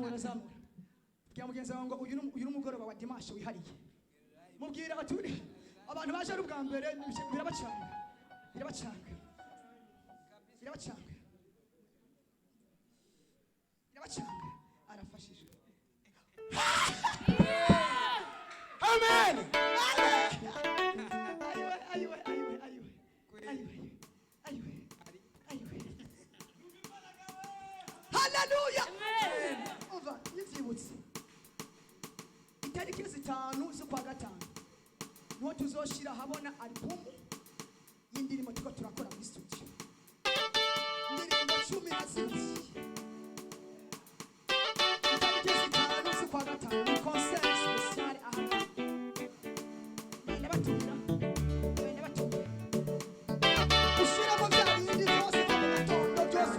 zamura bya mugenzi wawe ngo uyu n'umugoroba wa dimanche wihariye mubwira abaturi abantu baje ari ubwa mbere birabacanga arafashije amen aywe haleluya umva yivyibutse itariki 5 z'ukwa gatanu niho tuzoshira habona album y'indirimbo tuko turakora muri studio indirimbo 12 itariki 5 z'ukwa gatanu ni concert special aha ndabatumira ushira mu bya bindi byose mu gatondo byose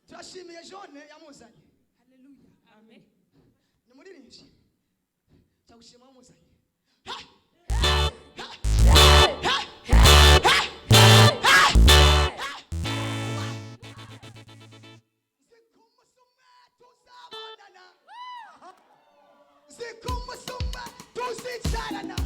turashimiye Jone yamuzanye. Haleluya. Amen. Ni Umuririmbyi. Cyagushima wamuzanye. Zikumusuma tuzicarana.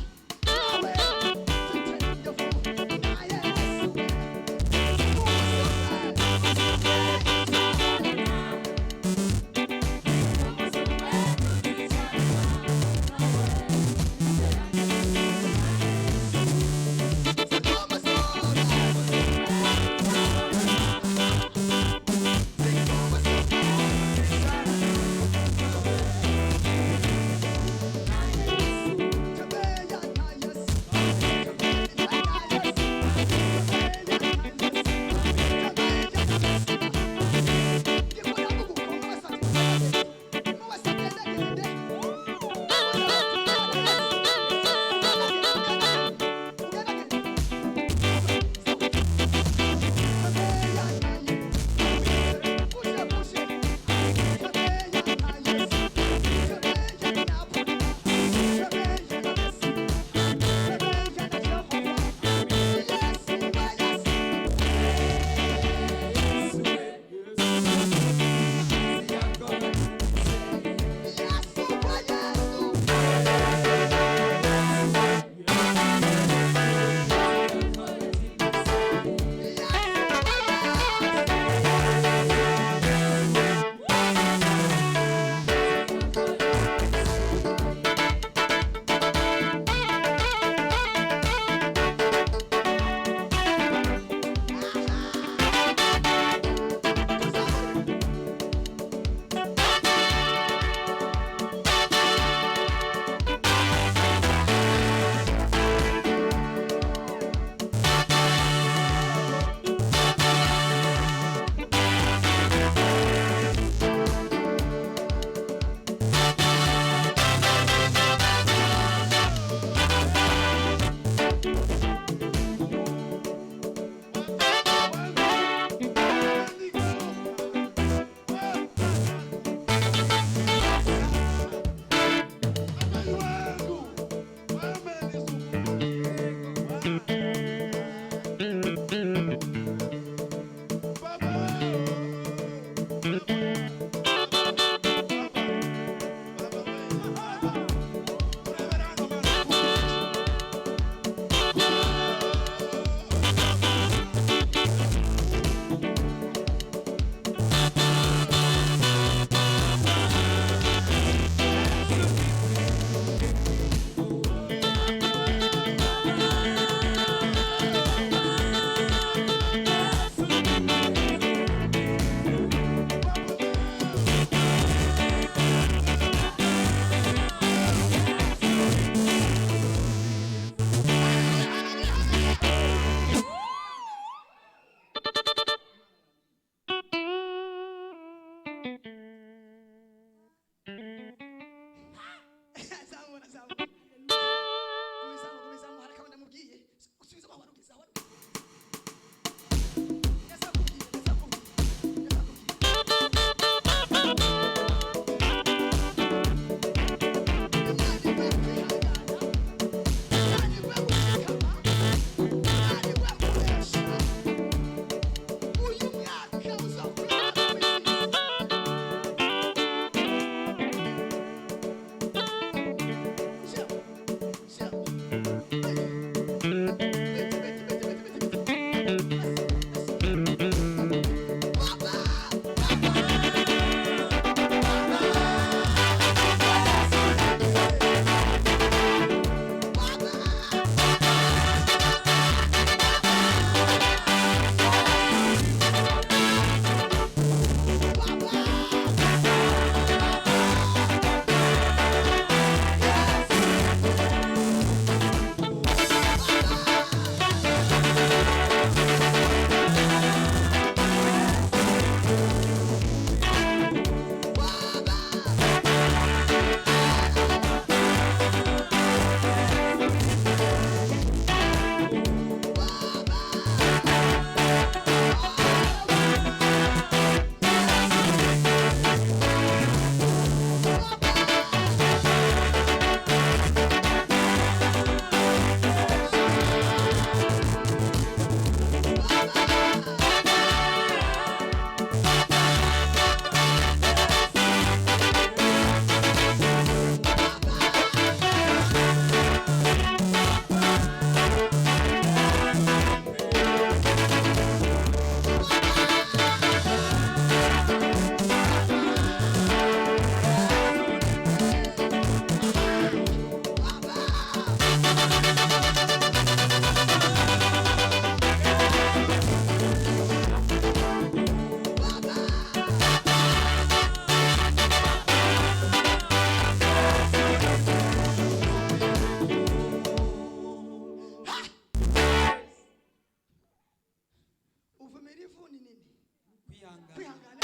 kwihangana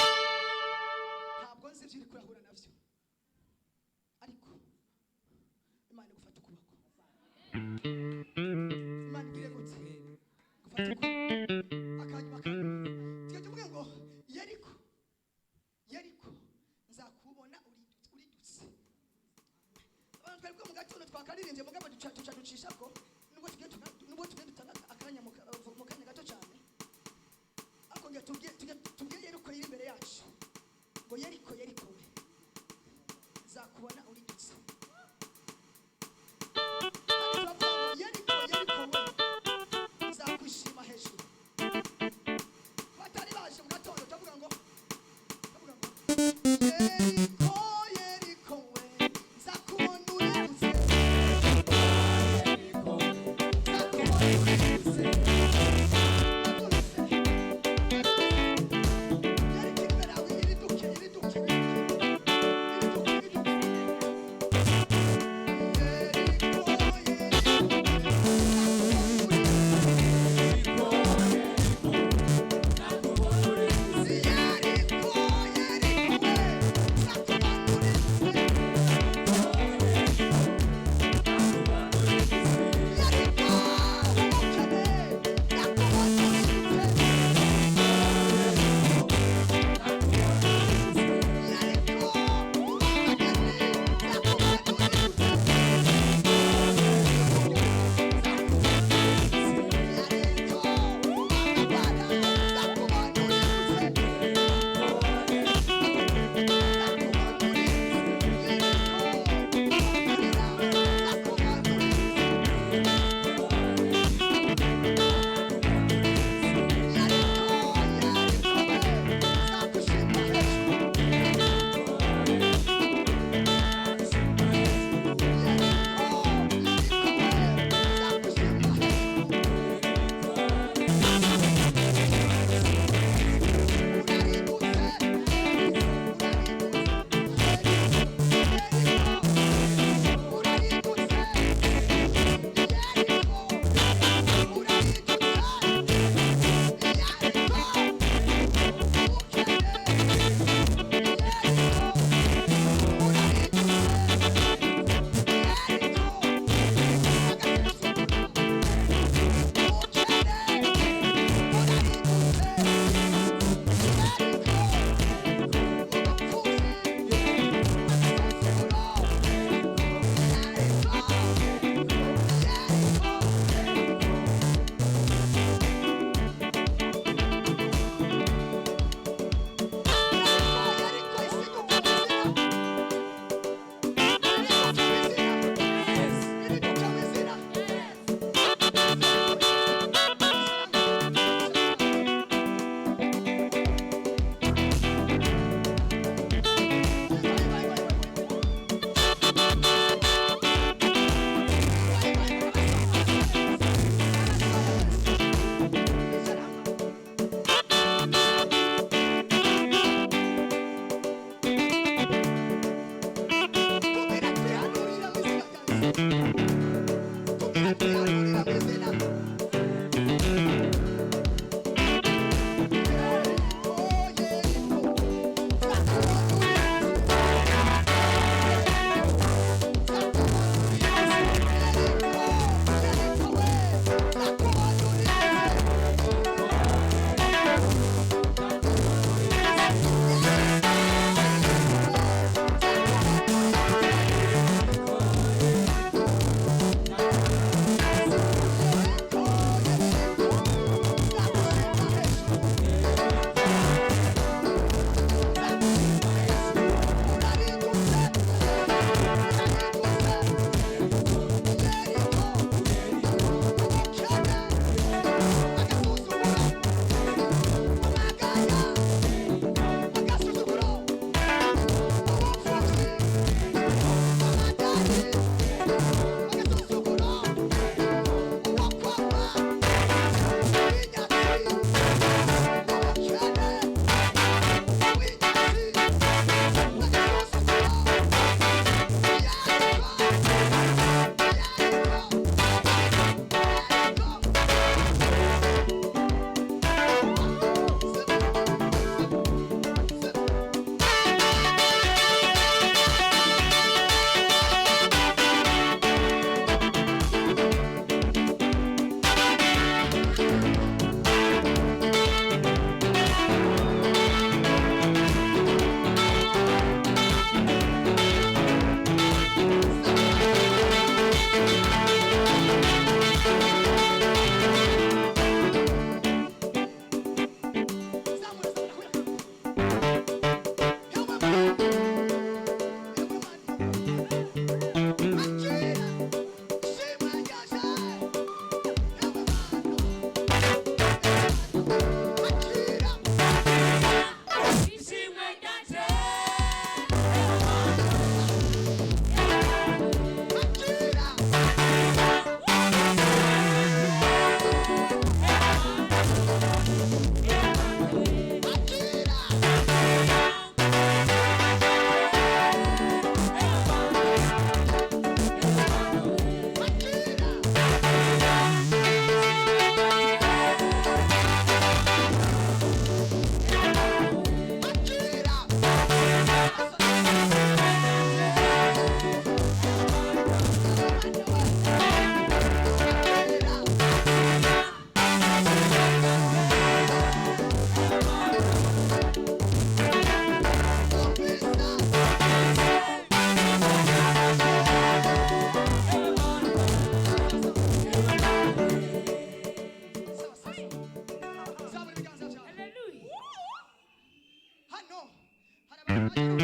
ntabwo nzi ibyo uri kurahura navyo ariko Imana igufata ukuboko Imana igire gute gufata ukuboko akanyuma tujye tuvuge ngo Yeriko nzakubona uridutse abantu twebwe mu gatondo twakaririmbye mugabo ducisha ko nubwo tugenda dutanga akanya mu kanya gato cyane ako nge tubwiye Yeriko iri imbere yacu ngo Yeriko we nzakubona uridutse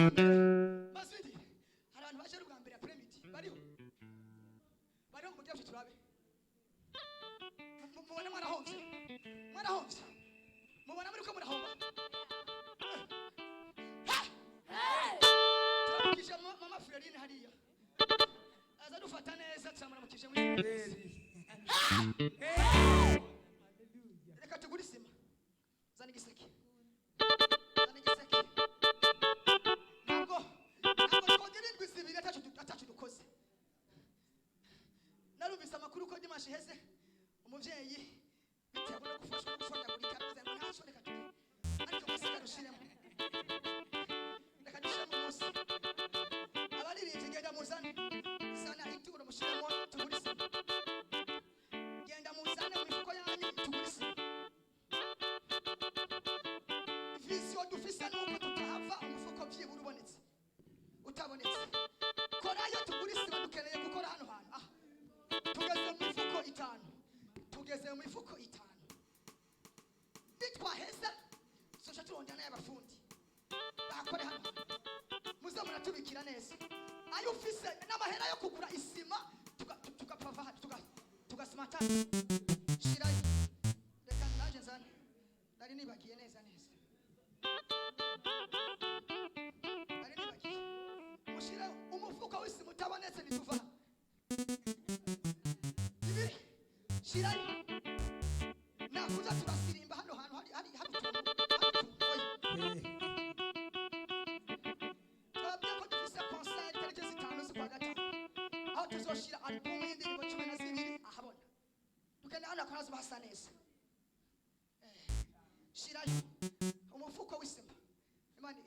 Masudi hari abantu baje rugamba ya premiti bariho mu gihe turabe mubona mwarahomvye mubona muri ko murahomba turabukije mama Frerine hariya aza dufata neza turamuramukije muri reka tugure isima zana igiseke ntabwo twongera indwi zibiri atacu dukoze narumvise amakuru ko dimanche iheze umuvyeyi bitewe no gufashwa gushonyagurika aravuze ngo ntacyo reka tugire ariko musiga rushiremo reka dushiremo umunsi abaririmbyi genda muzane sana ituro mushiremo tugure isima genda muzane mu mifuko yanyu tugure isima visiyo dufise nuko tutahava umufuko byibura ubonetse utabonetse korayo tugure isima dukeneye gukora hano hantu tugeze mu mifuko itanu nitwaheza soja turondana y'abafundi bakore hano muze muratubikira neza ayo ufise n'amahera yo kugura isima tugapava tugasimata shirayo reka ndaje nzane nari nibagiye neza mushira umufuko w'isima utabonetse nituva shirayo nakuza turasirimba hano hantu hari twabwiye ko dufise concert tariki 5 z'ukwa gatanu aho tuzoshira album y'indirimbo 12 ahabona tugenda hano akora hasa neza shirayo umufuko w'isima imana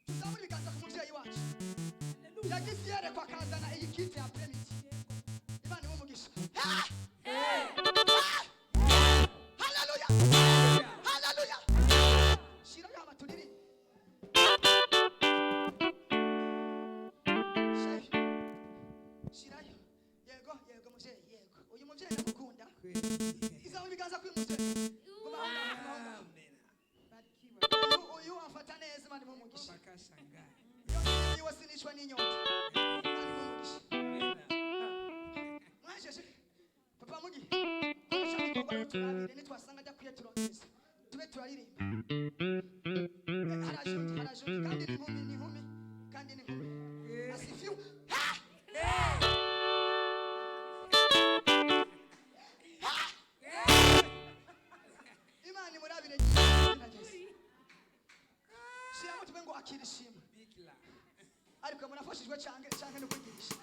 tuzamura ibiganza ku muvyeyi wacu yagize yerekwa kazana iyi kite ya premiti imana imumugisha haleluya shirayo amaturiri shirayo yego muvyeyi yego uyu muvyeyi ndamukunda izamura ibiganza ku muvyeyi uyu amfata neza imana imumugisha iyo sinishwa n'inyota mwajeje papa mugi ashaka ko turabire nitwasanga adakwiye turongeza tube turaririmba haraje kandi ni nkumi asifiwe imana imurabire shiramo tube ngo akirishima ariko munafashijwe canke no kwigisha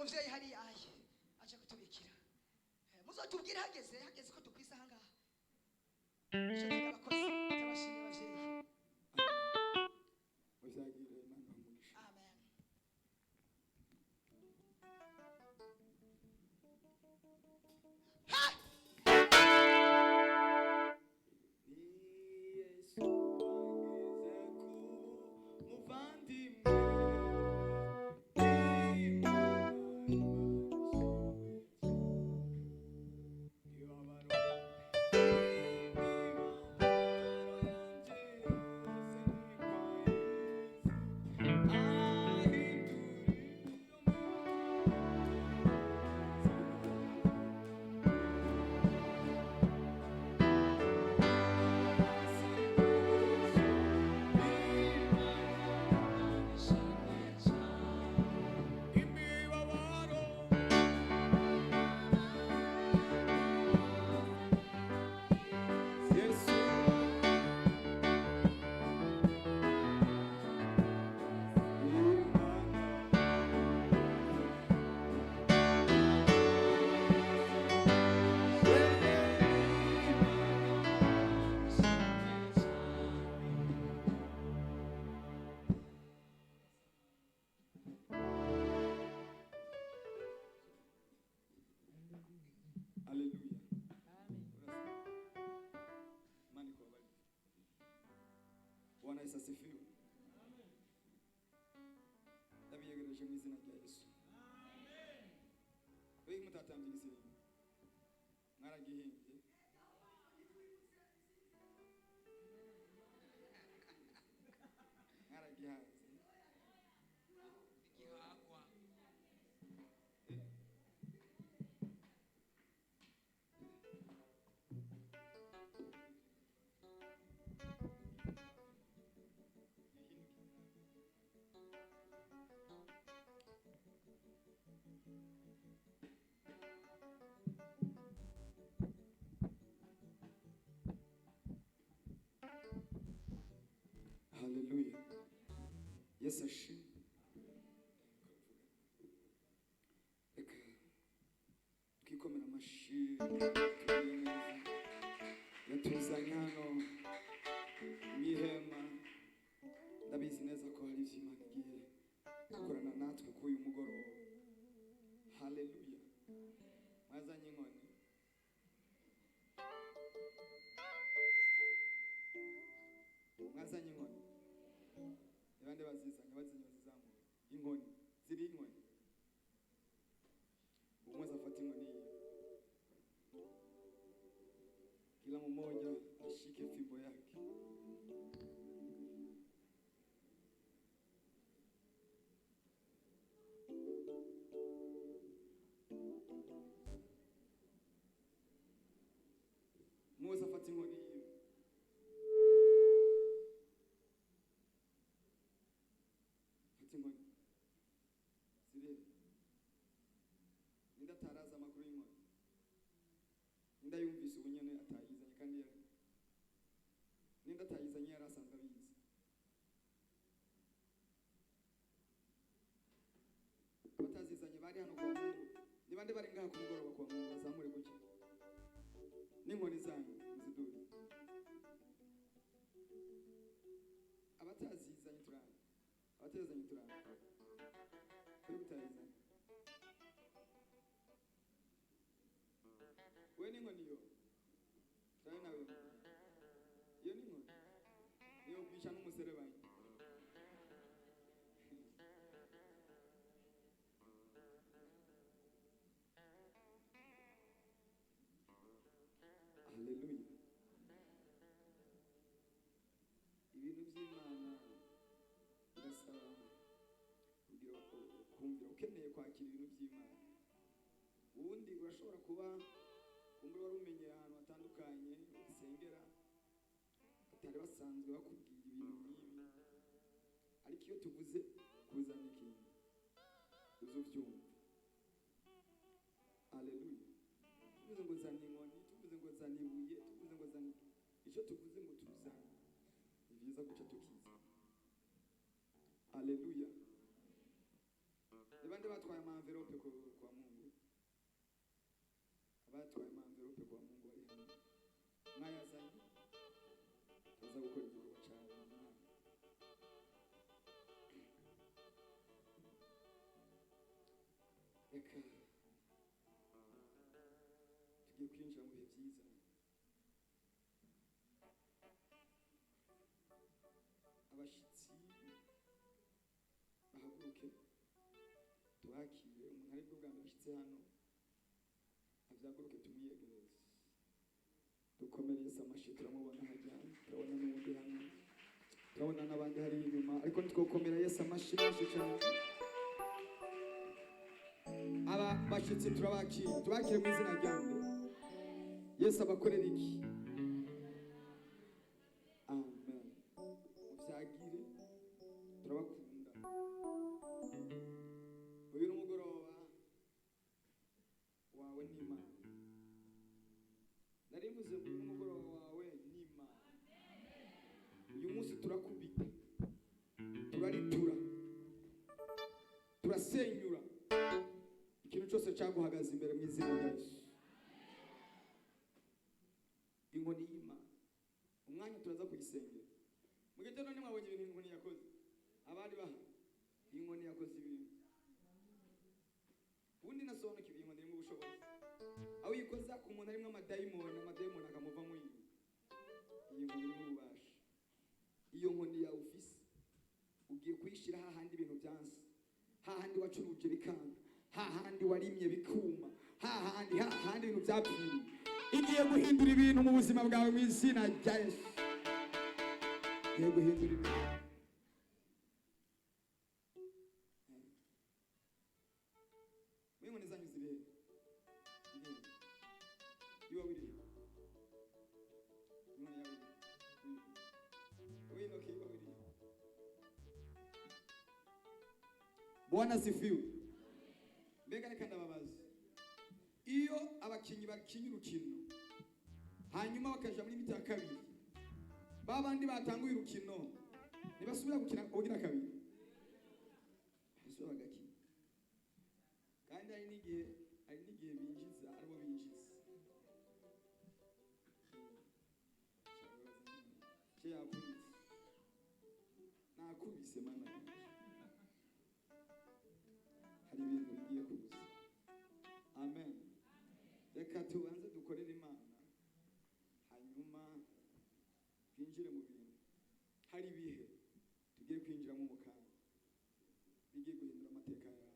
muvyeyi hari aye aje kutubikira muzotubwira hageze ko dukwisa hangaha cyo abakozi tabashimye bavyeyi uzagire Imana umugisha amen ha Yesu muvandimwe Bwana Yesu asifiwe. Ndabiyegereje mu izina rya Yesu. Wewe mutatambye igisirimo. Mwaragihimbye. Mwaragihanze. Igihagwa. Hallelujah. Yesu ashimwe. Reka twikomera amashyi yatuzanye hano mwihema. Ndabizi neza ko hari ivyo Imana igiye gukorana natwe kuri uyu mugoroba. Hallelujah. Mwazanye inkoni. Mwazanye inkoni. Abandi bazizanye bazizamura. Inkoni ziri inkoni. Umwe afata inkoni hiyo. Kila mmoja ashike fimbo yake. Mmoja afata inkoni hiyo. Inkoni ziri ninda taraza amakuru y'inkoni ninda yumvise ubunyene atayizanye kandi ninda atayizanye yari asanzwe abizi. Abatazizanye bari hano kwa Mungu ni bande bari ngaha ku mugoroba kwa Mungu bazamure guke n'inkoni zanyu muzidure. Abatazizanye turanga abatazizanye turanga kuri butayizanye we n'inkoni yo turabe nawe iyo n'inkoni niyo kwisha n'umuserebanyi. Hallelujah. Ibintu by'Imana birasaba kumvira ukeneye kwakira ibintu by'Imana. Ubundi urashobora kuba umwe wari umenye ahantu hatandukanye usengera atari basanzwe bakubwira ibintu nk'ibi, ariko iyo tuvuze kuzana ikintu uzovyumva. Hallelujah. Tuvuze ngo zana inkoni, tuvuze ngo zana ibuye, tuvuze ngo zana icyo tuvuze ngo tuzane, ni byiza guca tukiza. Hallelujah. Nibande batwa abatwaye amamverope kwa Mungu, abatwaye amamverope kwa Mungu bari hano mwayazanye aza gukora igikorwa cyawe reka tugiye kwinjira mu bihe byiza. Abashitsi bahaguruke tubakire. Umuntu ari bwo bwa mbere ashitse hano avyaguruke tumwiyegereze, dukomere Yesu amashi. Turamubona hajya, turabona n'ubundi hano, turabona n'abandi hari inyuma, ariko nitwokomera Yesu amashi menshi cyane. Aba bashitsi turabakire, tubakire mu izina ryanjye. Yesu abakorera iki? Amen. Muvyagire, turabakunda. Uyu n'umugoroba wawe n'Imana. Nari mvuze ngo uyu n'umugoroba wawe n'Imana. Uyu munsi turakubita, turaritura, turasenyura ikintu cyose cyaguhagaze imbere mu izina rya Yesu. Inkoni y'Imana umwanya turaza kuyisengera. Mu gitondo nimwabonye ibintu inkoni yakoze, abari bahari, inkoni yakoze ibintu. Ubundi nasobanukiwe inkoni irimo ubushobozi, aho uyikoza ku muntu arimo amadayimoni akamuvamo iyi nkoni irimo ububasha. Iyo nkoni yawe ufise ugiye kuyishyira hahandi ibintu byanze, hahandi wacuruje bikanga, hahandi warimye bikuma, hahandi ibintu byapfuye. Igiye guhindura ibintu mu buzima bwawe mu izina rya Yesu. Igiye guhindura ibintu. Mwe zanyu zirebe. Iwa wiri. Mwe yawe. Wewe ndoke iwa wiri. Bwana sifiwe. Mbega reka ndababaza. Iyo abakinyi bakinyi urukino hanyuma bakaja muri mita ya kabiri, babandi batanguye urukino nibasubira gukina kugira kabiri, basubira bagakina. Kandi hari n'igihe binjiza aribo binjiza. Cye yapfunitse nakubise mana, hari ibintu bigiye kuza. Amen. Reka tubanze dukorere Imana hanyuma twinjire mu bintu. Hari ibihe tugiye kwinjiramo mu kanya bigiye guhindura amateka yawe.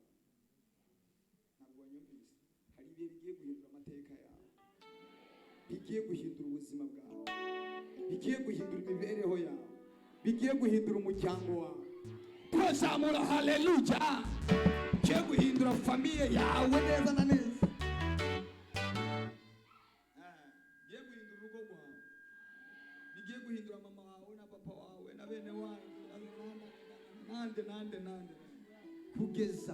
Ntabwo wanyumvise? Hari ibihe bigiye guhindura amateka yawe, bigiye guhindura ubuzima bwawe, bigiye guhindura imibereho yawe, bigiye guhindura umuryango wawe. Tuzamura haleluya. Bigiye guhindura famiye yawe neza na neza. Bigiye guhindura mama wawe na papa wawe na bene wawe nande kugeza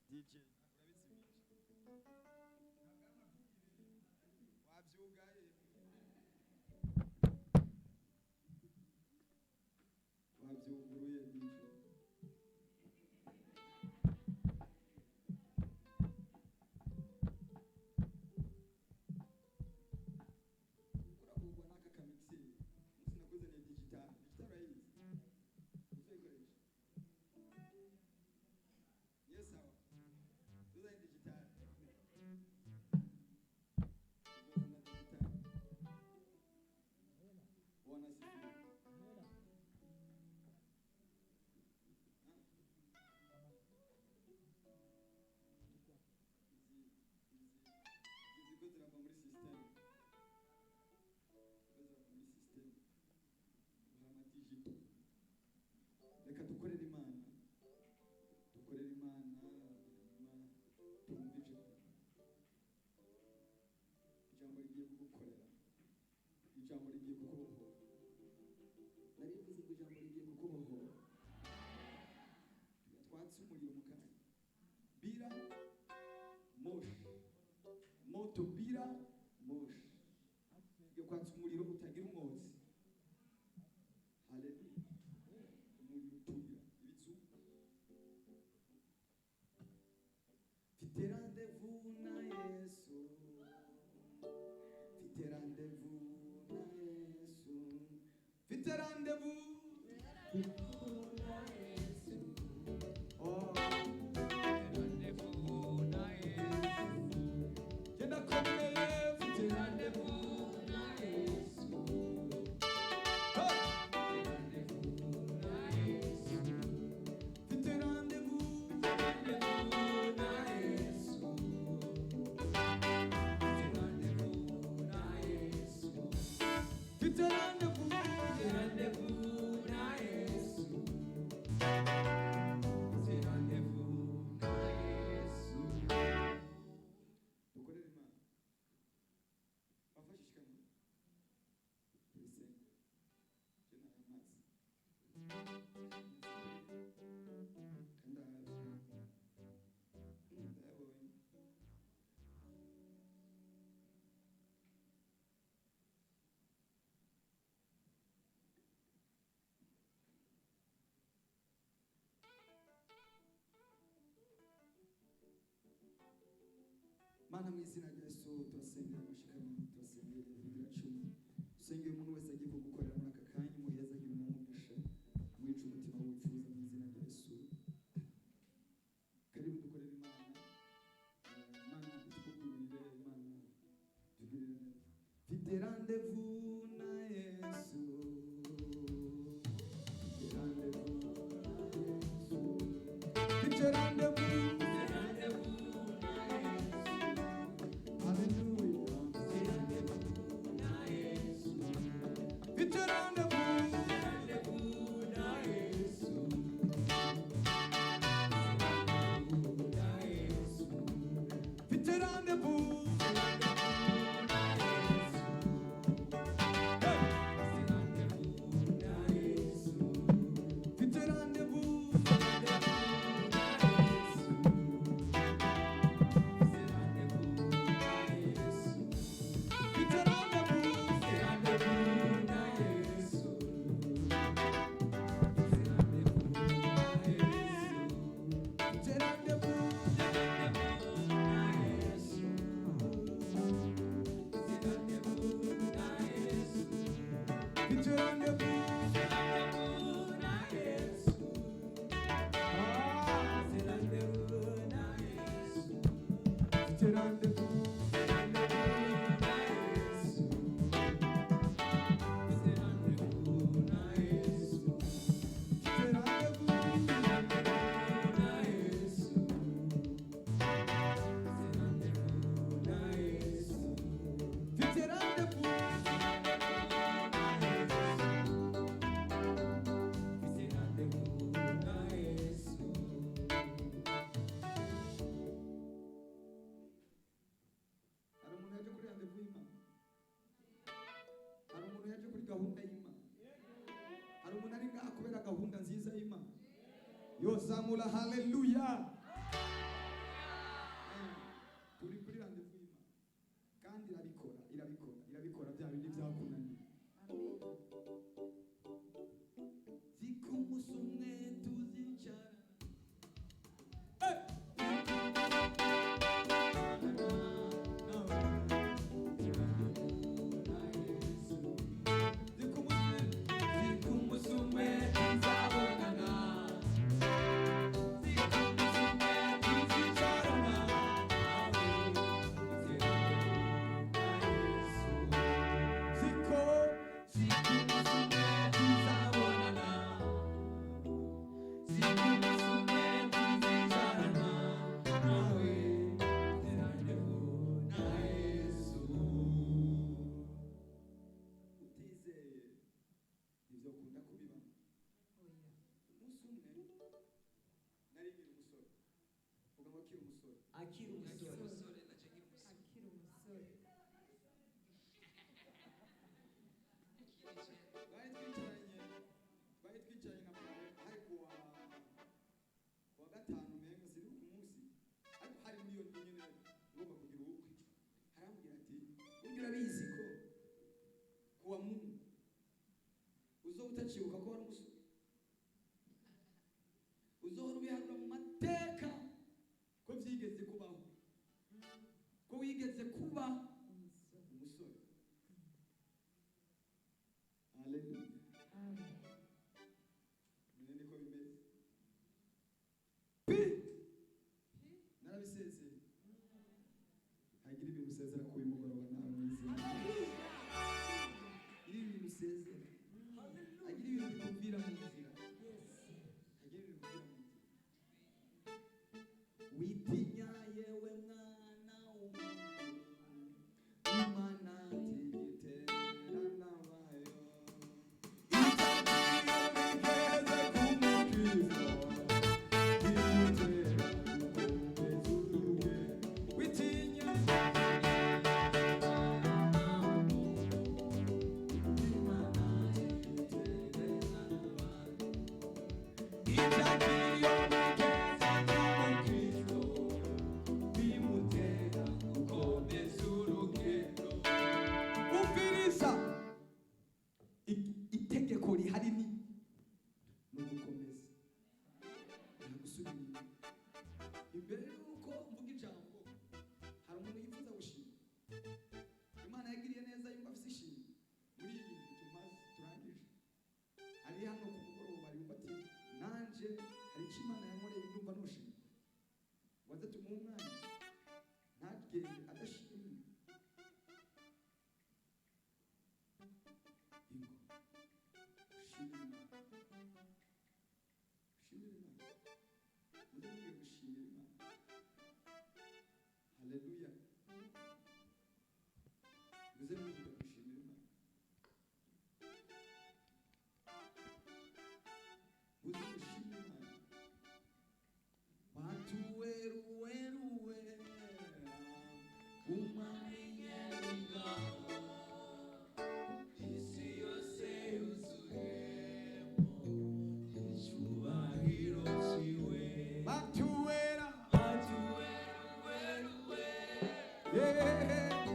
DJ wabyugaye wabyuguruye DJ urabugwa n'aka kamixi sinakuzaniye digital rayizi uzayikoresha. Yes sawa. Tuzaye digital. Tuzaye digital. ijambo rigiye kukubohora. Narivuze ngo ijambo rigiye kukubohora. Twatse umuriro mu kanya. Bira moshi. Moto bira moshi. Iyo kwatse umuriro utagira umwotsi. Haleluya. Umuriro utubira ibizu. Mfite rendez-vous na Yesu. Mfite rendez-vous na Yesu. Mfite rendez-vous. Oh. Rendez-vous na Yesu. Genda komeye mfite rendez-vous na Yesu. Oh. Rendez-vous na Yesu. Mfite rendez-vous na Yesu. Mfite rendez-vous na Yesu. Dukorere Imana. Bafashishikanye. Turisenge. Jena amazi. Mana mu izina rya Yesu turasengera amashikama, turasengera ibigira cumi, dusengera umuntu wese agiye kugukorera muri aka kanya, umuheza agira umugisha, mwica umutima wifuza mu izina rya Yesu. Karibu dukorere Imana. Imana itugurire, Imana tugirire neza. Mfite rendez-vous na Yesu. Mfite rendez-vous na Yesu. Mfite rendez-vous. Yozamula haleluya. Turi kuri rendez-vous y'Imana. Kandi irabikora bya bindi byakunaniye. Zikumusumwe tuzicara. ko wigeze kuba umusore. Haleluya. Niko bimeze. Narabisezeye. Hagira ibintu usezera ku mugoroba nawe mwizeye. Ibintu usezera. Hagira ibintu bikuvira mu nzira. Hagira ibintu bikuvira mu nzira. Witinya yewe mwana w'umuntu. Imana tigiterana bayo. Itegeko rihari ni gukomeza gusubira imbere y'uko mvuga ijambo. Hari umuntu yifuza gushima Imana yagiriye neza, yumva afite ishimwe muri iyi bintu turangije. Ari hano ku mugoroba yumva ati nanje hari icyo Imana yankoreye yumva nushima, waze tumuhe umwanya ntagende adashimye. Haleluya. Muze mwumve gushimira Imana. Muze gushimira Imana. Watu weru weru wera umamenye ingabo isi yose yuzuyemo icyubahiro cyiwe. Watu wera weru wera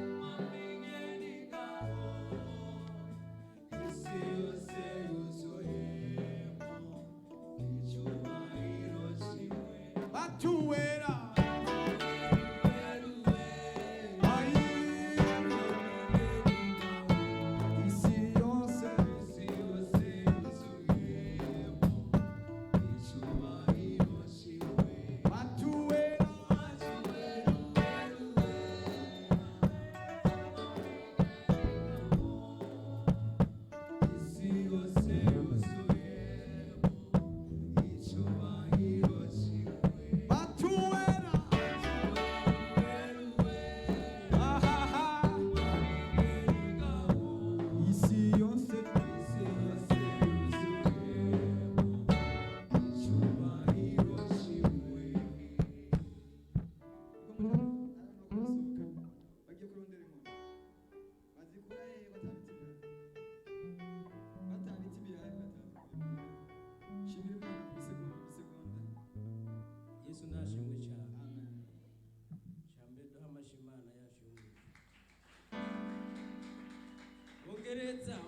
umamenye ingabo isi yose yuzuyemo icyubahiro cyiwe. Watu wera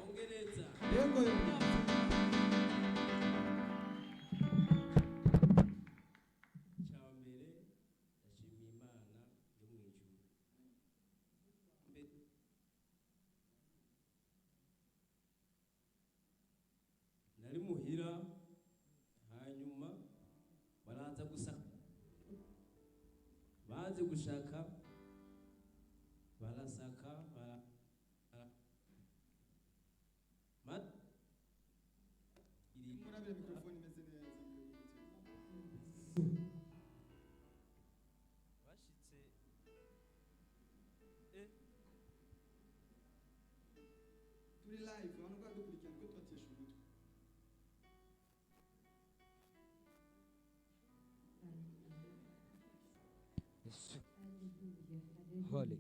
ongereza yego cyambere ndashimira Imana yo mu ijuru. Nari muhira hanyuma baraza gusaka, baze gushaka barasaka murabira mikrofone imeze neza bashitse turi live abantu badukurikirana ko twatesha umutwe. Holy.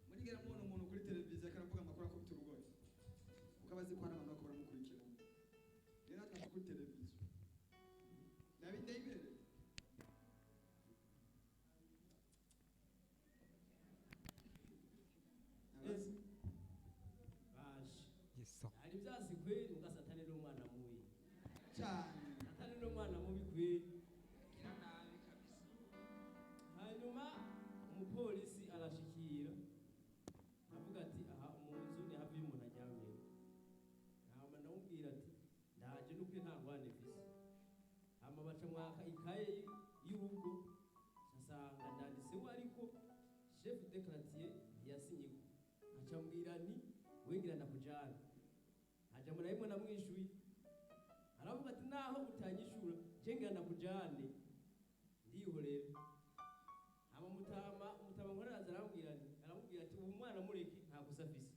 Murigera mubona umuntu kuri televiziyo akaravuga amakuru akubita urugoyi ukabazi ko hari abantu bakora mukurikirana. Rero natwe kuri televiziyo nabindebere abazi baje yeso ari byasi kweli ugasatane n'umwana mubi cyane satane n'umwana mubi kweli kira nabi kabisa chef de quartier ntiyasinyiwe acambwira nti wengira ndakujana aja murayimwe namwishuye aravuga ati naho utanyishura cengira ndakujane ndihorera aba mutama nkoreraza arambwira ati ubu mwana mureke nta kosa afise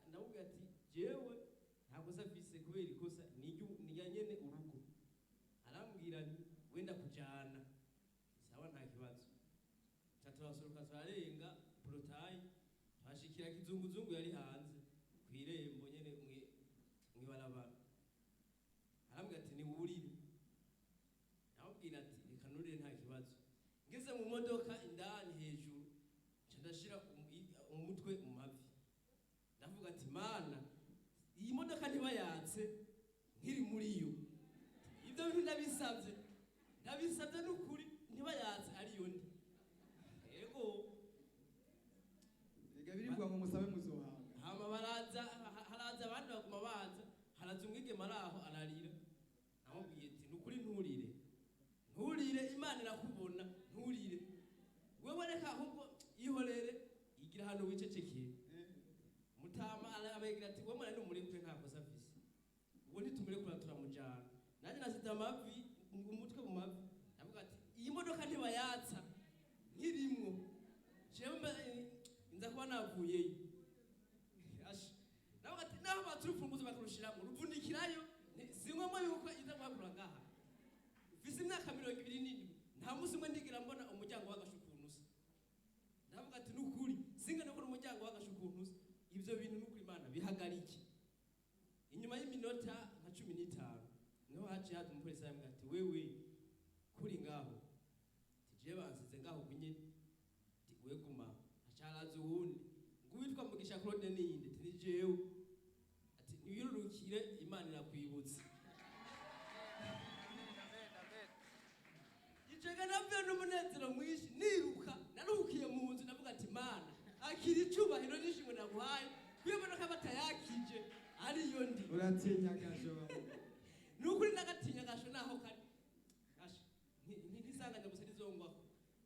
ndamubwira ati jewe nta kosa afise kubera ikosa niya nyene urugo arambwira nti wenda kujana sawa nta kibazo turasohoka turarenga porotayi twashikira kizunguzungu yari hanze kw'irembo nyene mwibarabara arambwira ati niwurire namubwira ati reka nurire nta kibazo ngeze mu modoka indani hejuru nca ndashira umutwe mu mavi ndavuga ati mana iyi modoka ntibayatse nkiri muri yo ibyo bintu ndabisabye n'ukuri ntibayatse ariyo ndi ego ega birirwa ngo musabe muzohanga hama haraza abandi baguma baza haraza umwigeme araho ararira namubwiye ati nukuri nturire imana irakubona nturire wewe reka ahubwo ihorere igira hano wicecekeye mutama abagira ati wewe mwana n'umurekure nta kosa afise ubwo ntitumurekura turamujana nanjye nasize amavi umutwe mu mavi ndavuga ati iyi modoka ntibayatsa nkirimwo jewe nza kuba navuyeyo ndavuga ati naho batura urufunguzo bakarushiramo ruvundikirayo singombwa yuko iza guhagura ngaha mfise imyaka 27 nta musi umwe ndigira mbona umuryango w'agashukuntusa ndavuga ati nukuri singane ko umuryango w'agashukuntusa ivyo bintu nukuri Imana bihagarike inyuma y'iminota nka 15 niho haciye haza umupolisi yambwira ati wewe kuri ngaho tije bansize ngaho kunyene we guma acaraza uwundi ngwitwa Mugisha Claude niyinde ati nijewe ati niyururukire Imana irakwibutsa icega navyo n'umunezero mwishi niruka naruhukiye mu nzu navuga ati Mana akiri icubahiro n'ishimwe naguhaye kwibona ko batayakije ariyo ndi uratinya gasho nukuri ndagatinya gasho naho kari gasho ntisanganye gusa rizongwako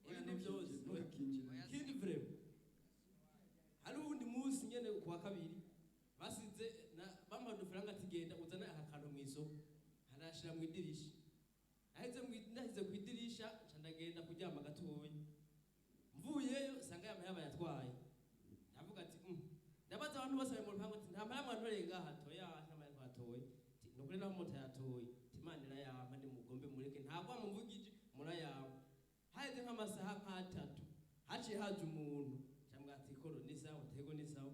ibindi byose kindi vrema hari uwundi munsi nyene kuwa kabiri basize bamuha udufaranga ati genda uzane aka kantu mw'isoko harashira mu idirisha ndahize ku idirisha nca ndagenda kuryama gatoya mvuyeyo sanga yamahera bayatwaye ndavuga ati ndabaza abantu bose bari mu rupangu ati nta mahera mwantu barenga hatoya nta mahera twatoye nukuri naho moto yatoye Imana irayampa ndi mugombe mureke ntabwo mumvugije murayampa haheze nk'amasaha nk'atatu haciye haje umuntu cyangwa ati koro ni sawa tego ni sawa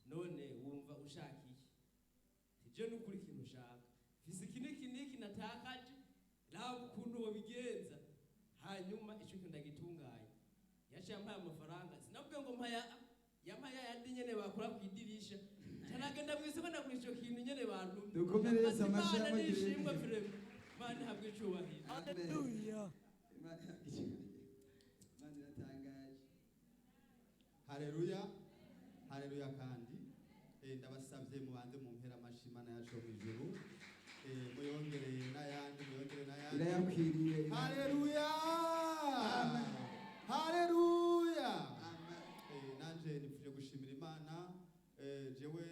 none wumva ushaka iki tije nukuri ikintu ushaka fise kiniki natakaje nawe ukuntu wobigenza hanyuma ico kintu ndagitunganye yaciye ampaye amafaranga sinabwiye ngo yampaye yandi nyene bakora ku idirisha canagenda mwisoko ndakurisha ico kintu nyene bantu dukomereza amashami y'ishimwe frema Imana ihabwe icubahiro haleluya Imana iratangaje haleluya kandi ndabasavye mubanze mu mpera amashimana yacu mu ijuru muyongere n'ayandi irayakwiriye haleluya nanje nifuje gushimira Imana jewe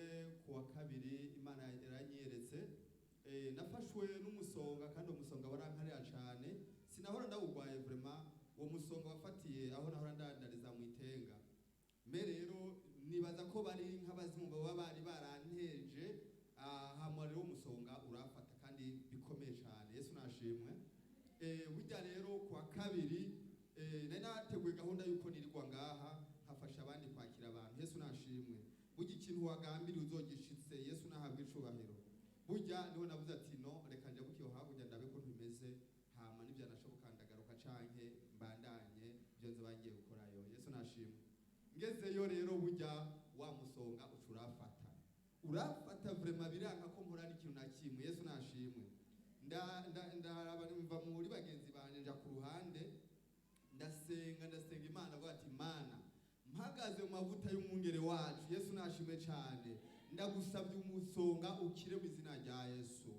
kuwa kabiri Imana yaranyeretse nafashwe n'umusonga kandi umusonga warankarira cane sinahora ndawugwaye vraiment uwo musonga wafatiye aho nahora ndandariza mu itenga mbe rero nibaza ko bari nk'abazimu baba bari baranteje hama rero umusonga urafata kandi bikomeye cane Yesu nashimwe burya rero kuwa kabiri nari nateguye gahunda yuko nirirwa ngaha nkafasha abandi kwakira abantu Yesu nashimwe burya ikintu wagambiriye uzogishitse Yesu nahabwe icubahiro burya niho navuze ati no reka nje bukiyo hakurya ndabe ko ntumeze hama nivyo nashoboka ndagaruka canke mbandanye byo nze bagiye gukorayo Yesu nashimwe ngezeyo rero burya wa musonga urafata vraiment biranka ko mpora n'ikintu na kimwe Yesu nashimwe ndaraba muri bagenzi banje nja ku ruhande ndasenga Imana avuga ati Mana mpagaze mu mavuta y'umwungere wacu Yesu nashimwe cyane ndagusabye umusonga ukire mu izina rya Yesu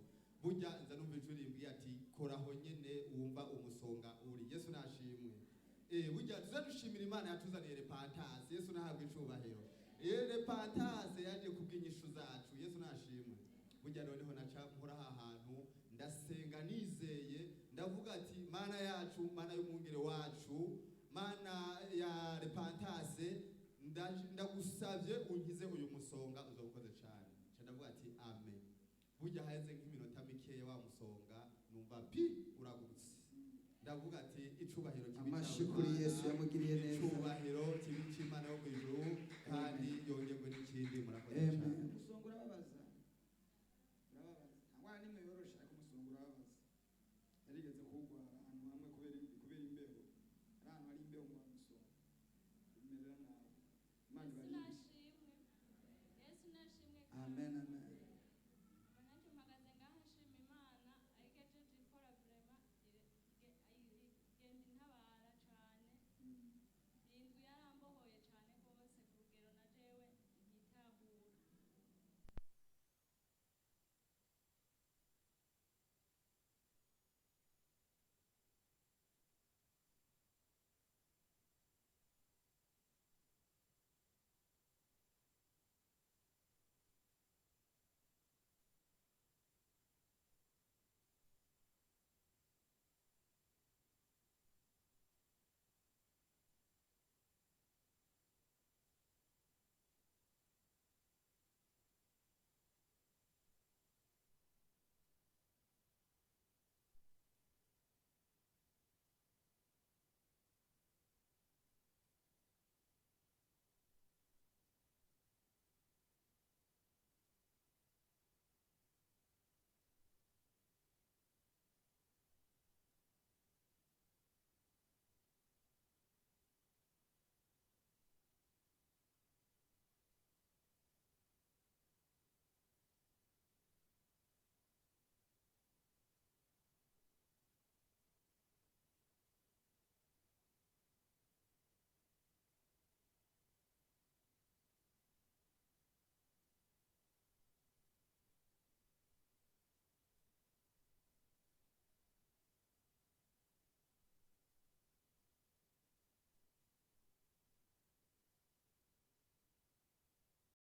burya nza numva ijwi rimbwiye ati koraho nyene wumva umusonga uri Yesu nashimwe burya tuza dushimira imana yatuzaniye repentance. Yesu nahabwa icubahiro. Repentance yaje kubw'inyishu zacu. Yesu nashimwe. Burya noneho naca nkora aha hantu ndasenga nizeye ndavuga ati mana yacu, mana y'umwungere wacu, mana ya repentance, ndagusavye unkize uyu musonga uzobukoze cyane. Ndavuga ati amen. Burya haheze nk'iminota mikeya wa musonga numva pi uragurutse. Ndavuga ati icubahiro kibi amashikuri Yesu yamugiriye neza. Icubahiro kibi cy'Imana yo mu ijuru kandi yongerwe n'ikindi murakoze.